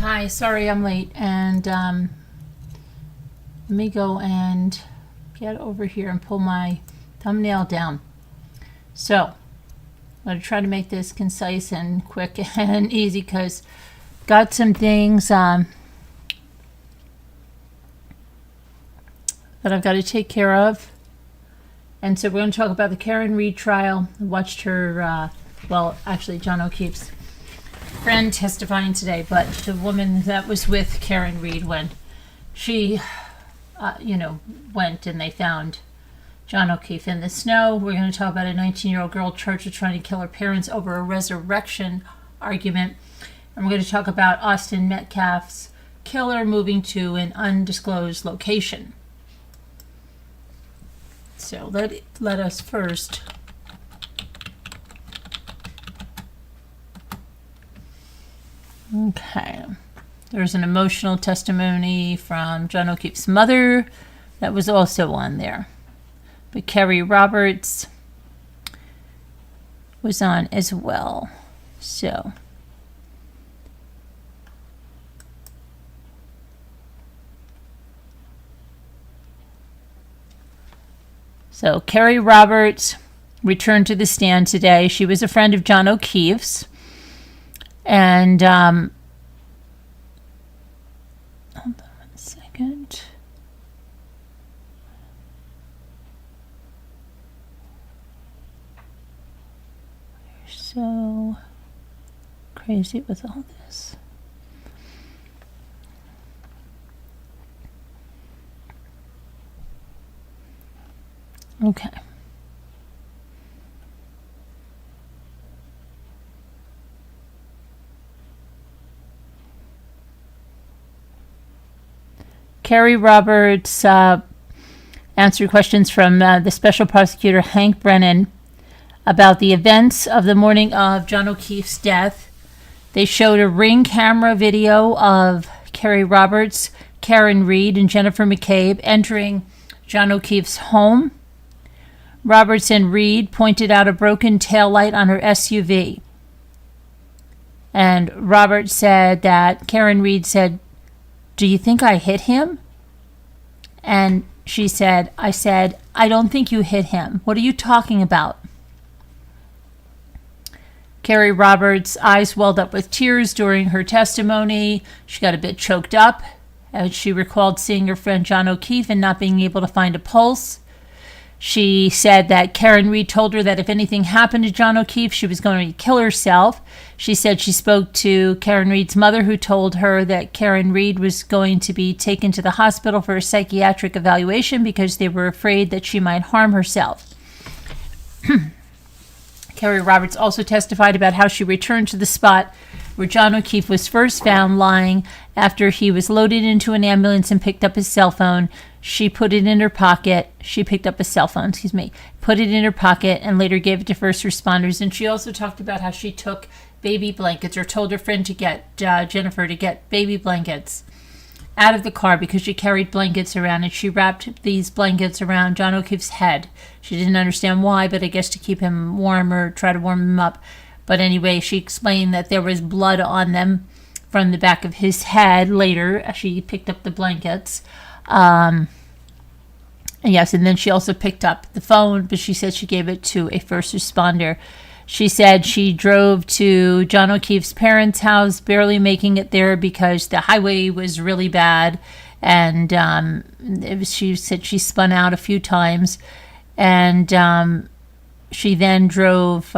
hi. Sorry I'm late. And let me go and get over here and pull my thumbnail down. So I'm going to try to make this concise and quick and easy because got some things that I've got to take care of. And so we're going to talk about the Karen Read trial. I watched her, well, actually John O'Keefe's friend testifying today, but the woman that was with Karen Read when she, went and they found John O'Keefe in the snow. We're going to talk about a 19-year-old girl charged with trying to kill her parents over a resurrection argument. And we're going to talk about Austin Metcalf's killer moving to an undisclosed location. So let us first okay. There's an emotional testimony from John O'Keefe's mother that was also on there. But Kerry Roberts was on as well. So Kerry Roberts returned to the stand today. She was a friend of John O'Keefe's. And hold on one second. You're so crazy with all this. Okay. Kerry Roberts answered questions from the special prosecutor Hank Brennan about the events of the morning of John O'Keefe's death. They showed a Ring camera video of Kerry Roberts, Karen Read, and Jennifer McCabe entering John O'Keefe's home. Roberts and Read pointed out a broken taillight on her SUV. And Roberts said that Karen Read said, "Do you think I hit him?" And she said, I don't think you hit him. What are you talking about?" Kerry Roberts' eyes welled up with tears during her testimony. She got a bit choked up as she recalled seeing her friend John O'Keefe and not being able to find a pulse. She said that Karen Read told her that if anything happened to John O'Keefe, she was going to kill herself. She said she spoke to Karen Read's mother, who told her that Karen Read was going to be taken to the hospital for a psychiatric evaluation because they were afraid that she might harm herself. Kerry Roberts also testified about how she returned to the spot where John O'Keefe was first found lying after he was loaded into an ambulance and picked up his cell phone. She put it in her pocket. She picked up a cell phone, put it in her pocket and later gave it to first responders. And she also talked about how she took baby blankets or told her friend to get, Jennifer, to get baby blankets out of the car because she carried blankets around and she wrapped these blankets around John O'Keefe's head. She didn't understand why, but I guess to keep him warm or try to warm him up. But anyway, she explained that there was blood on them from the back of his head later as she picked up the blankets. Yes, and then she also picked up the phone, but she said she gave it to a first responder. She said she drove to John O'Keefe's parents' house, barely making it there because the highway was really bad. And she said she spun out a few times. And she then drove,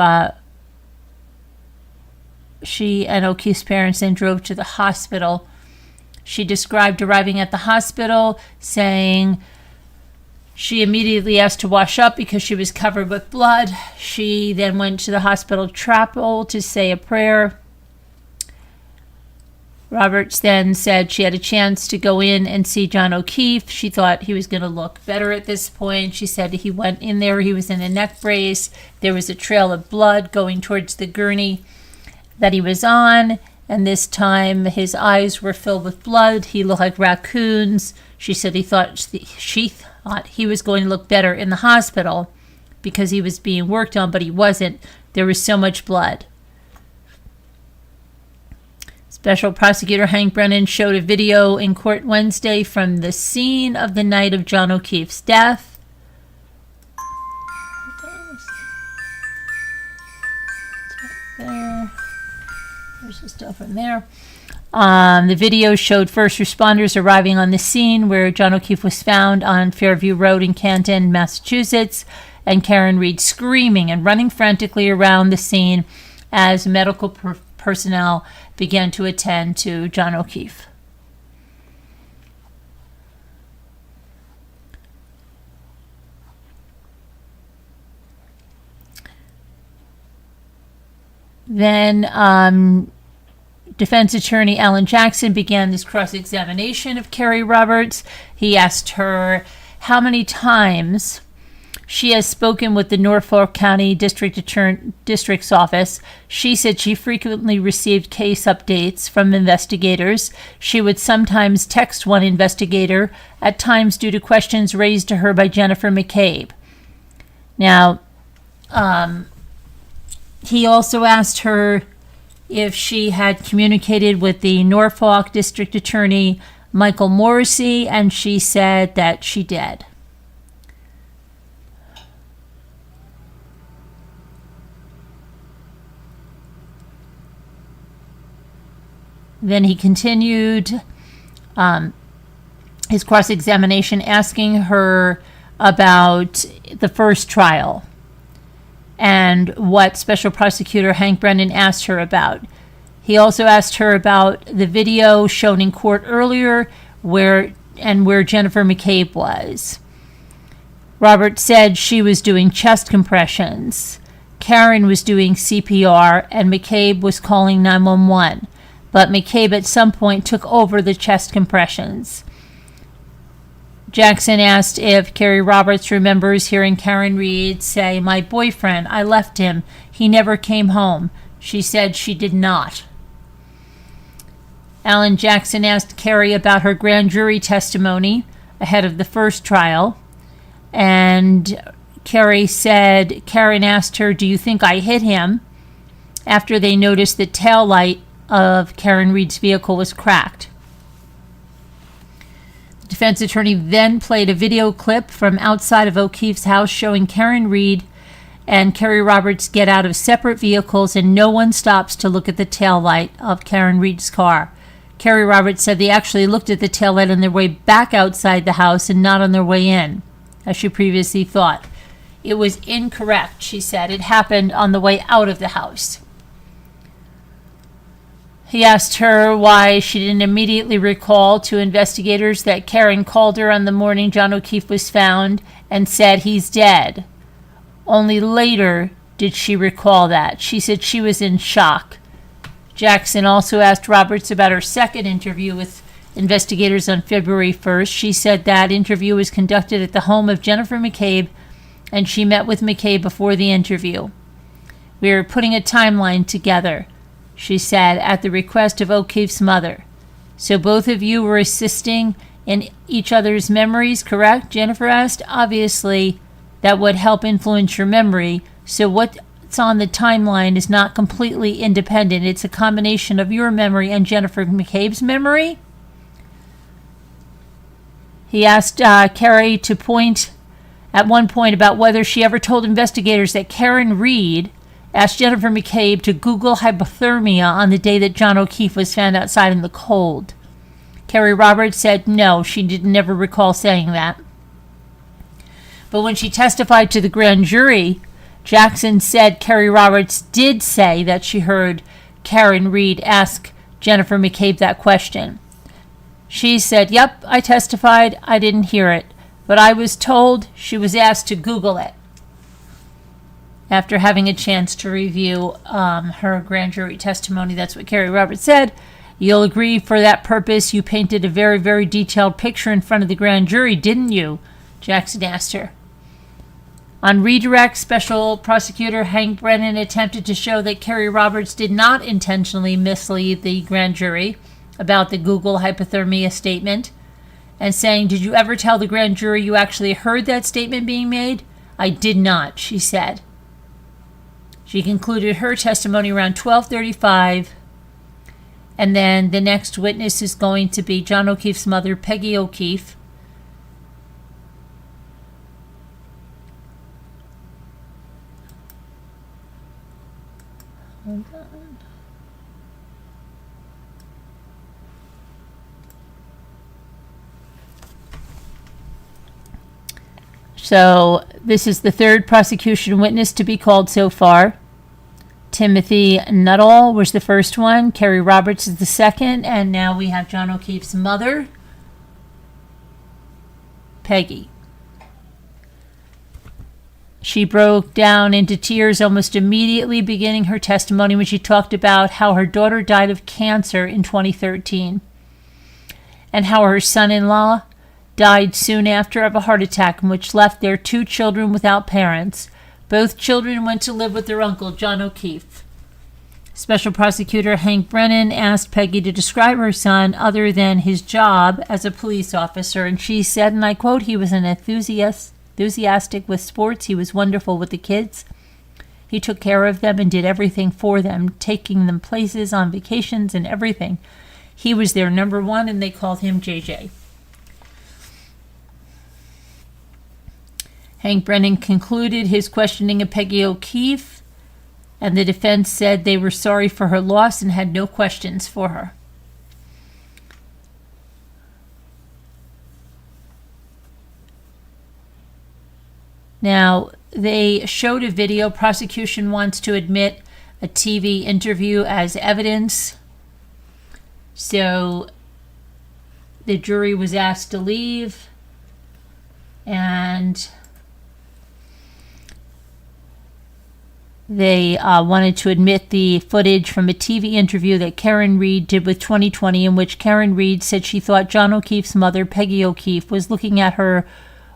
she and O'Keefe's parents then drove to the hospital. She described arriving at the hospital, saying she immediately asked to wash up because she was covered with blood. She then went to the hospital chapel to say a prayer. Roberts then said she had a chance to go in and see John O'Keefe. She thought he was going to look better at this point. She said he went in there. He was in a neck brace. There was a trail of blood going towards the gurney that he was on. And this time his eyes were filled with blood. He looked like raccoons. She said she thought he was going to look better in the hospital because he was being worked on, but he wasn't. There was so much blood. Special Prosecutor Hank Brennan showed a video in court Wednesday from the scene of the night of John O'Keefe's death. There's the stuff from there. The video showed first responders arriving on the scene where John O'Keefe was found on Fairview Road in Canton, Massachusetts, and Karen Reed screaming and running frantically around the scene as medical personnel began to attend to John O'Keefe. Then defense attorney Alan Jackson began this cross-examination of Carrie Roberts. He asked her how many times she has spoken with the Norfolk County District's office. She said she frequently received case updates from investigators. She would sometimes text one investigator, at times due to questions raised to her by Jennifer McCabe. Now, he also asked her if she had communicated with the Norfolk District Attorney, Michael Morrissey, and she said that she did. Then he continued his cross-examination, asking her about the first trial and what Special Prosecutor Hank Brennan asked her about. He also asked her about the video shown in court earlier where Jennifer McCabe was. Robert said she was doing chest compressions. Karen was doing CPR, and McCabe was calling 911. But McCabe at some point took over the chest compressions. Jackson asked if Carrie Roberts remembers hearing Karen Reed say, "My boyfriend, I left him. He never came home." She said she did not. Alan Jackson asked Carrie about her grand jury testimony ahead of the first trial. And Carrie said, Karen asked her, "Do you think I hit him?" after they noticed the tail light of Karen Reed's vehicle was cracked. The defense attorney then played a video clip from outside of O'Keefe's house showing Karen Reed and Carrie Roberts get out of separate vehicles, and no one stops to look at the tail light of Karen Reed's car. Carrie Roberts said they actually looked at the tail light on their way back outside the house and not on their way in, as she previously thought. It was incorrect, she said. It happened on the way out of the house. He asked her why she didn't immediately recall to investigators that Karen called her on the morning John O'Keefe was found and said he's dead. Only later did she recall that. She said she was in shock. Jackson also asked Roberts about her second interview with investigators on February 1st. She said that interview was conducted at the home of Jennifer McCabe, and she met with McCabe before the interview. "We are putting a timeline together," she said, at the request of O'Keefe's mother. "So both of you were assisting in each other's memories, correct?" Jennifer asked. "Obviously, that would help influence your memory. So what's on the timeline is not completely independent. It's a combination of your memory and Jennifer McCabe's memory?" He asked Carrie to point at one point about whether she ever told investigators that Karen Reed asked Jennifer McCabe to Google hypothermia on the day that John O'Keefe was found outside in the cold. Carrie Roberts said no, she did never recall saying that. But when she testified to the grand jury, Jackson said Carrie Roberts did say that she heard Karen Reed ask Jennifer McCabe that question. She said, "Yep, I testified. I didn't hear it, but I was told she was asked to Google it." After having a chance to review her grand jury testimony, that's what Carrie Roberts said. "You'll agree for that purpose you painted a very, very detailed picture in front of the grand jury, didn't you?" Jackson asked her. On redirect, Special Prosecutor Hank Brennan attempted to show that Carrie Roberts did not intentionally mislead the grand jury about the Google hypothermia statement, and saying, "Did you ever tell the grand jury you actually heard that statement being made?" "I did not," she said. She concluded her testimony around 12:35, And then the next witness is going to be John O'Keefe's mother, Peggy O'Keefe. Hold on. So this is the third prosecution witness to be called so far. Timothy Nuttall was the first one. Kerry Roberts is the second. And now we have John O'Keefe's mother, Peggy. She broke down into tears almost immediately beginning her testimony when she talked about how her daughter died of cancer in 2013 and how her son-in-law died soon after of a heart attack, which left their two children without parents. Both children went to live with their uncle, John O'Keefe. Special Prosecutor Hank Brennan asked Peggy to describe her son other than his job as a police officer, and she said, and I quote, "He was an enthusiastic with sports. He was wonderful with the kids. He took care of them and did everything for them, taking them places on vacations and everything. He was their number one, and they called him JJ." Hank Brennan concluded his questioning of Peggy O'Keefe, and the defense said they were sorry for her loss and had no questions for her. Now, they showed a video. Prosecution wants to admit a TV interview as evidence. So the jury was asked to leave, and they wanted to admit the footage from a TV interview that Karen Reed did with 2020, in which Karen Reed said she thought John O'Keefe's mother, Peggy O'Keefe, was looking at her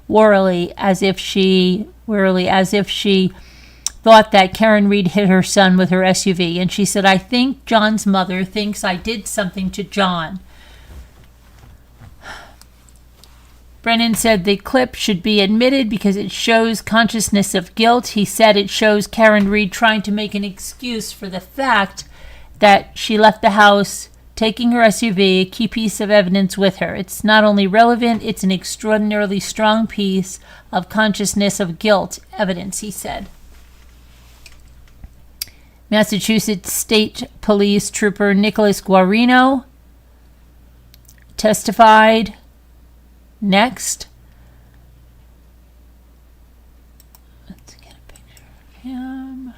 warily as if she thought that Karen Reed hit her son with her SUV. And she said, "I think John's mother thinks I did something to John." Brennan said the clip should be admitted because it shows consciousness of guilt. He said it shows Karen Reed trying to make an excuse for the fact that she left the house taking her SUV, a key piece of evidence with her. It's not only relevant, it's an extraordinarily strong piece of consciousness of guilt evidence, he said. Massachusetts State Police Trooper Nicholas Guarino testified next. Let's get a picture of him.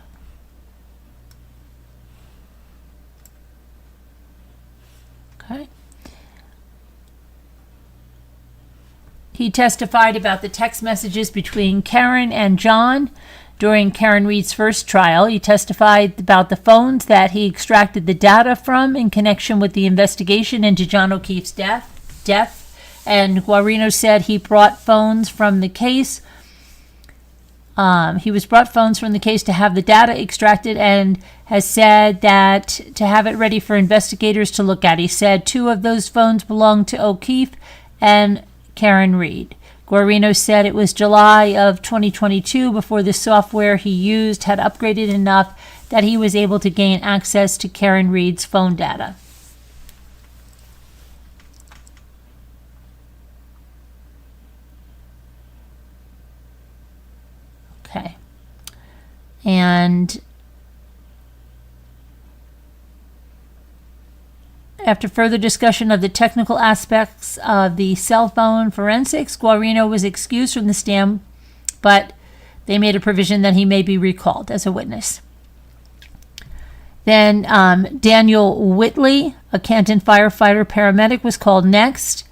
Okay. He testified about the text messages between Karen and John during Karen Reed's first trial. He testified about the phones that he extracted the data from in connection with the investigation into John O'Keefe's death. And Guarino said he brought phones from the case. He was brought phones from the case to have the data extracted, and has said that to have it ready for investigators to look at. He said 2 of those phones belonged to O'Keefe and Karen Reed. Guarino said it was July of 2022 before the software he used had upgraded enough that he was able to gain access to Karen Reed's phone data. Okay. And after further discussion of the technical aspects of the cell phone forensics, Guarino was excused from the stand, but they made a provision that he may be recalled as a witness. Then Daniel Whitley, a Canton firefighter paramedic, was called next.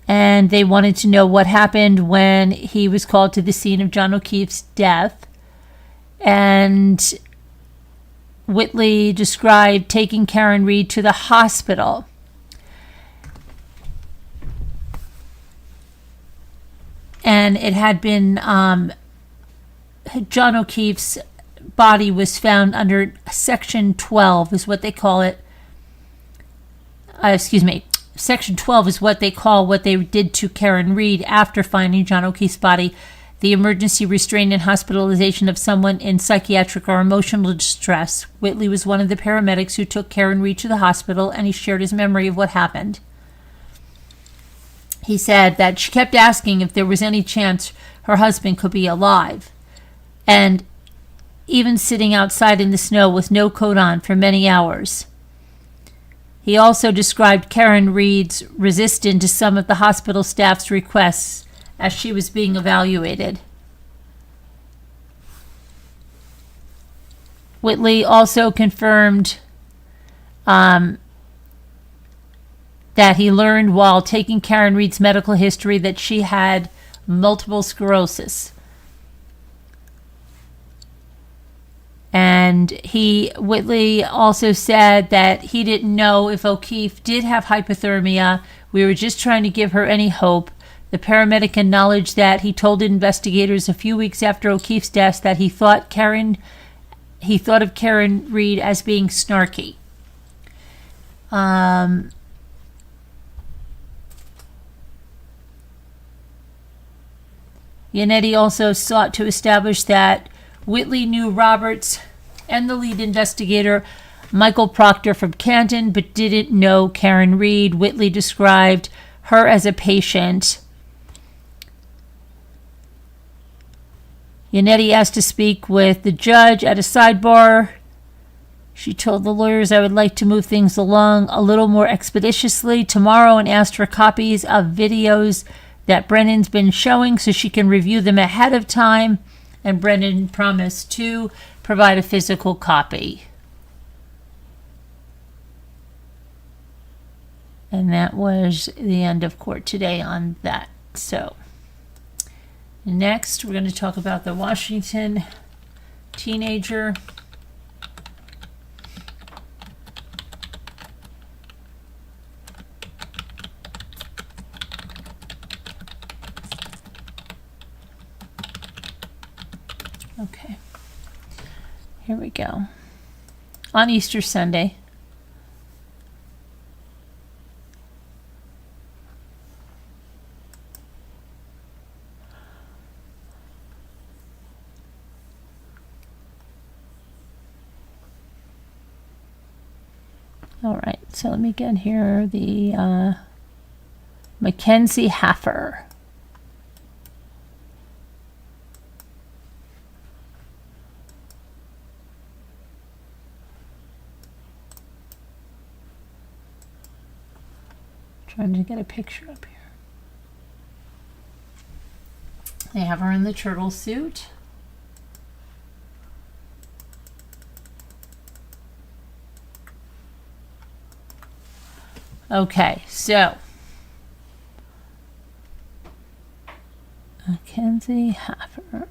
And they wanted to know what happened when he was called to the scene of John O'Keefe's death. And Whitley described taking Karen Reed to the hospital. And it had been, John O'Keefe's body was found under Section 12 is what they call it. Section 12 is what they call what they did to Karen Reed after finding John O'Keefe's body. the emergency restraint and hospitalization of someone in psychiatric or emotional distress. Whitley was one of the paramedics who took Karen Reed to the hospital, and he shared his memory of what happened. He said that she kept asking if there was any chance her husband could be alive, and even sitting outside in the snow with no coat on for many hours. He also described Karen Reed's resistance to some of the hospital staff's requests as she was being evaluated. Whitley also confirmed that he learned while taking Karen Reed's medical history that she had multiple sclerosis. And Whitley also said that he didn't know if O'Keefe did have hypothermia. We were just trying to give her any hope. The paramedic acknowledged that he told investigators a few weeks after O'Keefe's death that he thought of Karen Reed as being snarky. Yannetti also sought to establish that Whitley knew Roberts and the lead investigator, Michael Proctor, from Canton, but didn't know Karen Reed. Whitley described her as a patient. Yannetti asked to speak with the judge at a sidebar. She told the lawyers, "I would like to move things along a little more expeditiously tomorrow," and asked for copies of videos that Brennan's been showing so she can review them ahead of time. And Brennan promised to provide a physical copy. And that was the end of court today on that. So next, we're going to talk about the Washington teenager. Okay, here we go. On Easter Sunday, all right, so let me get here the Mackenzie Haffer. Trying to get a picture up here. They have her in the turtle suit. Okay, so Mackenzie Haffer.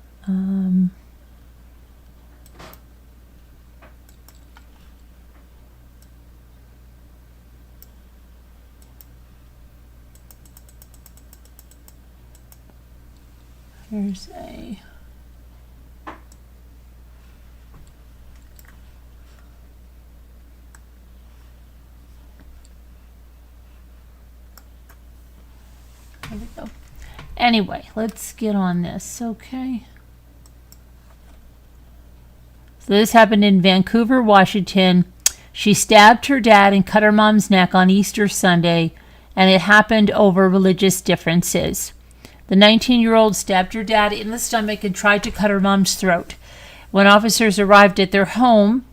Here's a there we go. Anyway, let's get on this, okay? So this happened in Vancouver, Washington. She stabbed her dad and cut her mom's neck on Easter Sunday, and it happened over religious differences. The 19-year-old stabbed her dad in the stomach and tried to cut her mom's throat. When officers arrived at their home,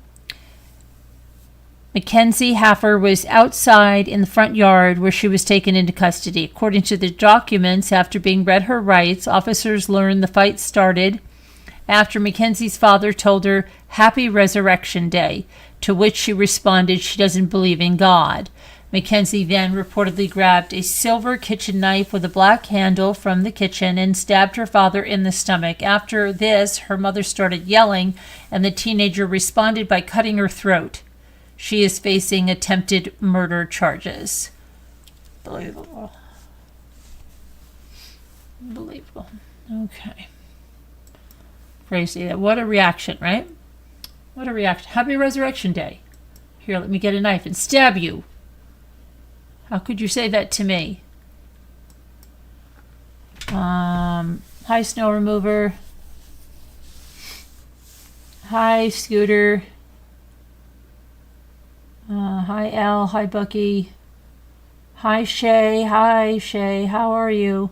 Mackenzie Haffer was outside in the front yard where she was taken into custody. According to the documents, after being read her rights, officers learned the fight started after Mackenzie's father told her Happy Resurrection Day, to which she responded she doesn't believe in God. Mackenzie then reportedly grabbed a silver kitchen knife with a black handle from the kitchen and stabbed her father in the stomach. After this, her mother started yelling, and the teenager responded by cutting her throat. She is facing attempted murder charges. Unbelievable. Unbelievable. Okay. Crazy. What a reaction, right? What a reaction. Happy Resurrection Day. Here, let me get a knife and stab you. How could you say that to me? Hi, snow remover. Hi, Scooter. Hi, Al. Hi, Bucky. Hi, Shay. Hi, Shay. How are you?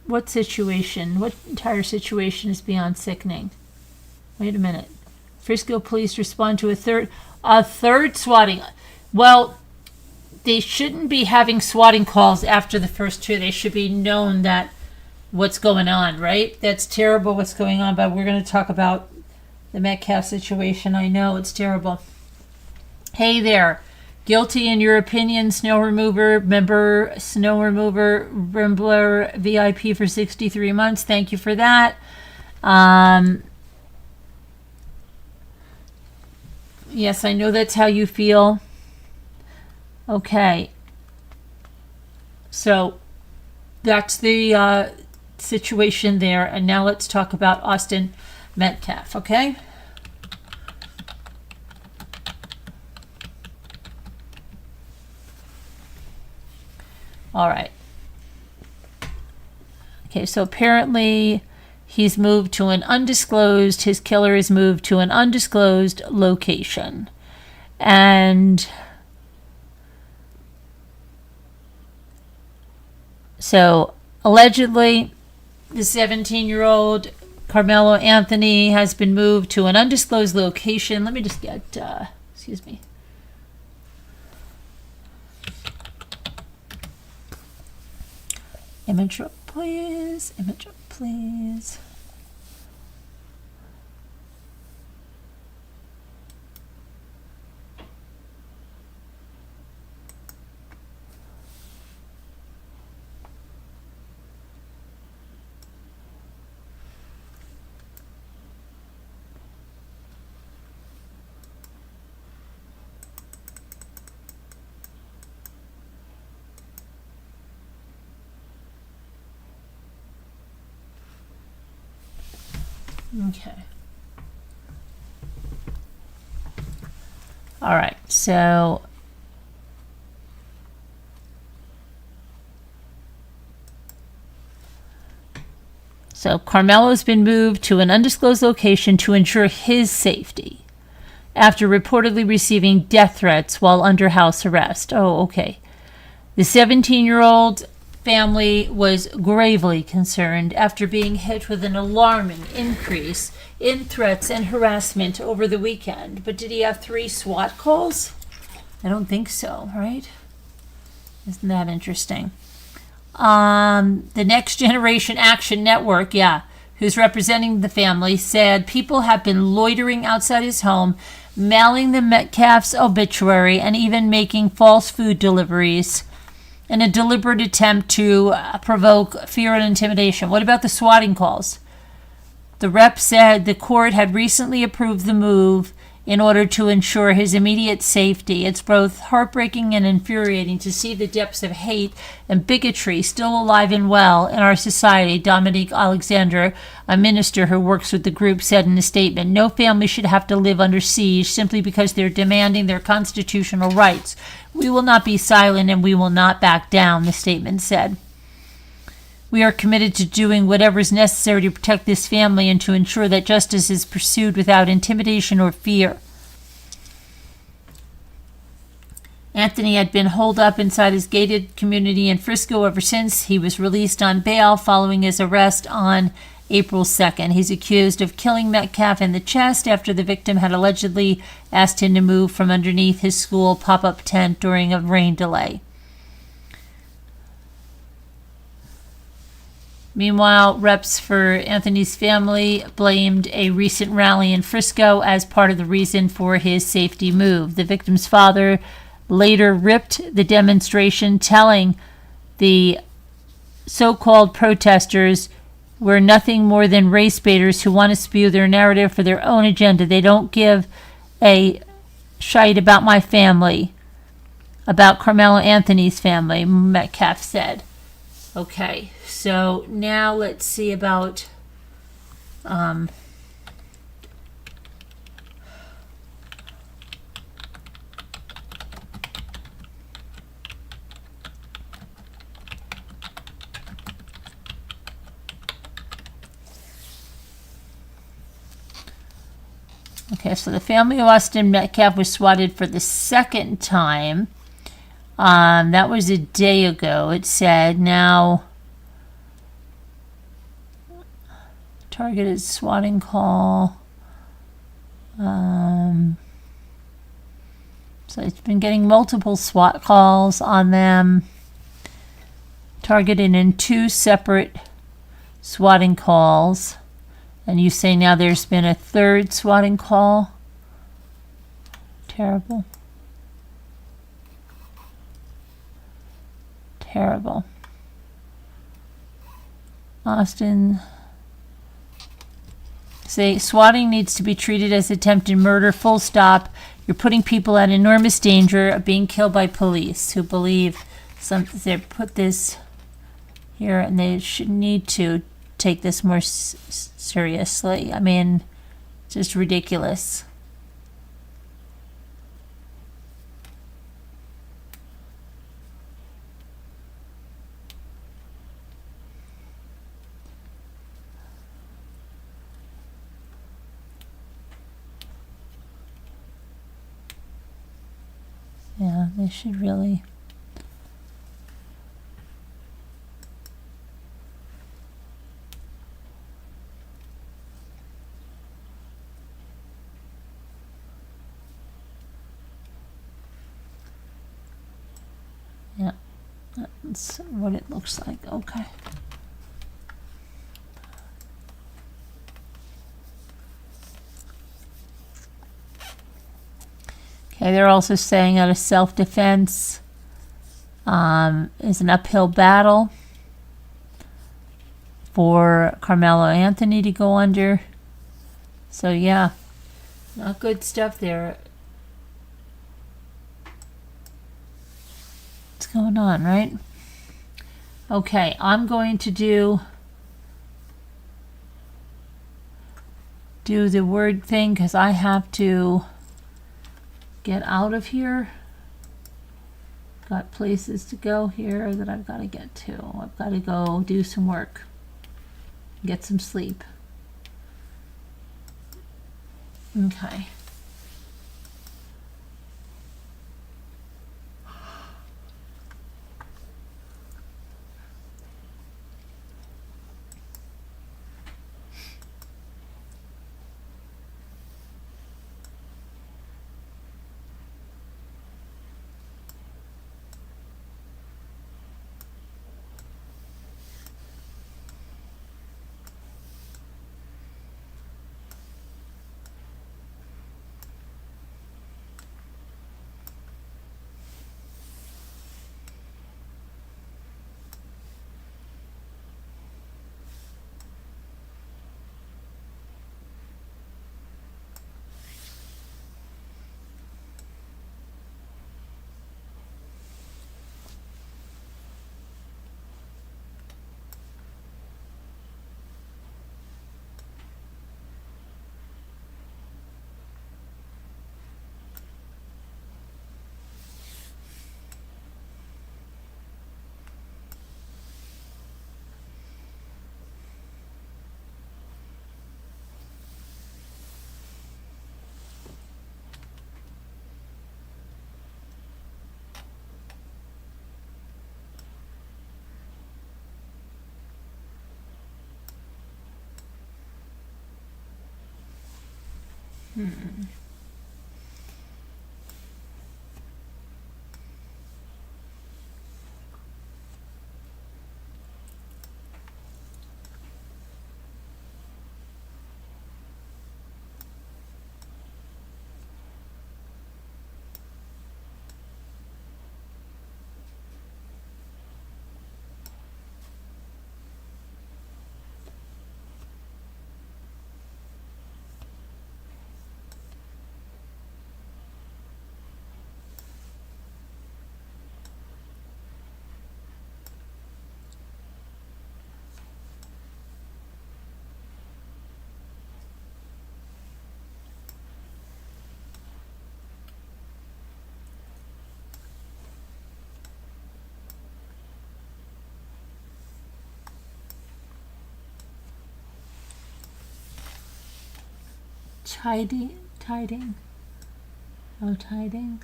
What situation? What entire situation is beyond sickening? Wait a minute. Frisco police respond to a third swatting. Well, they shouldn't be having swatting calls after the first two. They should be known that what's going on, right? That's terrible what's going on, but we're going to talk about the Metcalf situation. I know it's terrible. Hey there. Guilty in your opinion, snow remover, member, snow remover, Rambler VIP for 63 months. Thank you for that. Yes, I know that's how you feel. Okay. So that's the situation there. And now let's talk about Austin Metcalf, okay? All right. Okay, so apparently he's moved to an undisclosed, his killer is moved to an undisclosed location. And so allegedly, the 17-year-old Carmelo Anthony has been moved to an undisclosed location. Let me just get, excuse me. Image up, please. Image up, please. Okay. All right. So Carmelo's been moved to an undisclosed location to ensure his safety after reportedly receiving death threats while under house arrest. Oh, okay. The 17-year-old family was gravely concerned after being hit with an alarming increase in threats and harassment over the weekend. But did he have 3 SWAT calls? I don't think so, right? Isn't that interesting? The Next Generation Action Network, who's representing the family, said people have been loitering outside his home, mailing the Metcalf's obituary, and even making false food deliveries in a deliberate attempt to provoke fear and intimidation. What about the swatting calls? The rep said the court had recently approved the move in order to ensure his immediate safety. It's both heartbreaking and infuriating to see the depths of hate and bigotry still alive and well in our society, Dominique Alexander, a minister who works with the group, said in a statement. No family should have to live under siege simply because they're demanding their constitutional rights. We will not be silent and we will not back down, the statement said. We are committed to doing whatever is necessary to protect this family and to ensure that justice is pursued without intimidation or fear. Anthony had been holed up inside his gated community in Frisco ever since he was released on bail following his arrest on April 2nd. He's accused of killing Metcalf in the chest after the victim had allegedly asked him to move from underneath his school pop-up tent during a rain delay. Meanwhile, reps for Anthony's family blamed a recent rally in Frisco as part of the reason for his safety move. The victim's father later ripped the demonstration, telling the so-called protesters we're nothing more than race baiters who want to spew their narrative for their own agenda. They don't give a shite about my family, about Carmelo Anthony's family, Metcalf said. Okay, so now let's see about Okay, so the family of Austin Metcalf was swatted for the second time. That was a day ago, it said. Now, targeted swatting call. So it's been getting multiple SWAT calls on them. Targeted in 2 separate swatting calls. And you say now there's been a 3rd swatting call. Terrible. Terrible. Austin. Say swatting needs to be treated as attempted murder, full stop. You're putting people at enormous danger of being killed by police who believe they put this here, and they should need to take this more seriously. I mean, just ridiculous. Yeah, they should really. Yeah, that's what it looks like. Okay. Okay, they're also saying that a self-defense is an uphill battle for Carmelo Anthony to go under. So yeah, not good stuff there. What's going on, right? Okay, I'm going to do the word thing because I have to get out of here. Got places to go here that I've got to get to. I've got to go do some work, get some sleep. Okay. tiding. Oh, tiding.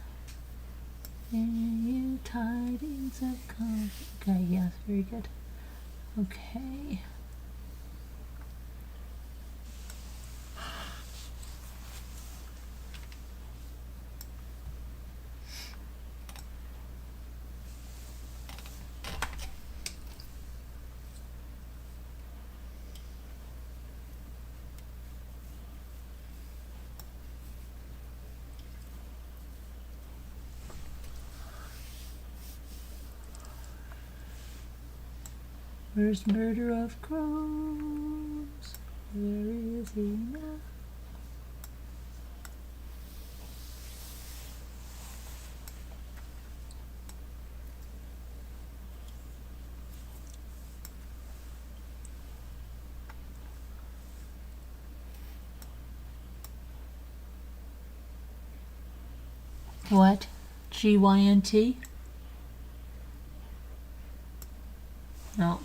And you tidings have come. Okay, yes, very good. Okay. Where's murder of crows? Where is he now? What? GYNT? No.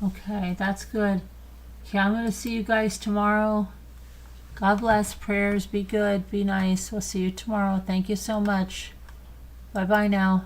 Okay, that's good. Okay, I'm going to see you guys tomorrow. God bless. Prayers. Be good. Be nice. We'll see you tomorrow. Thank you so much. Bye-bye now.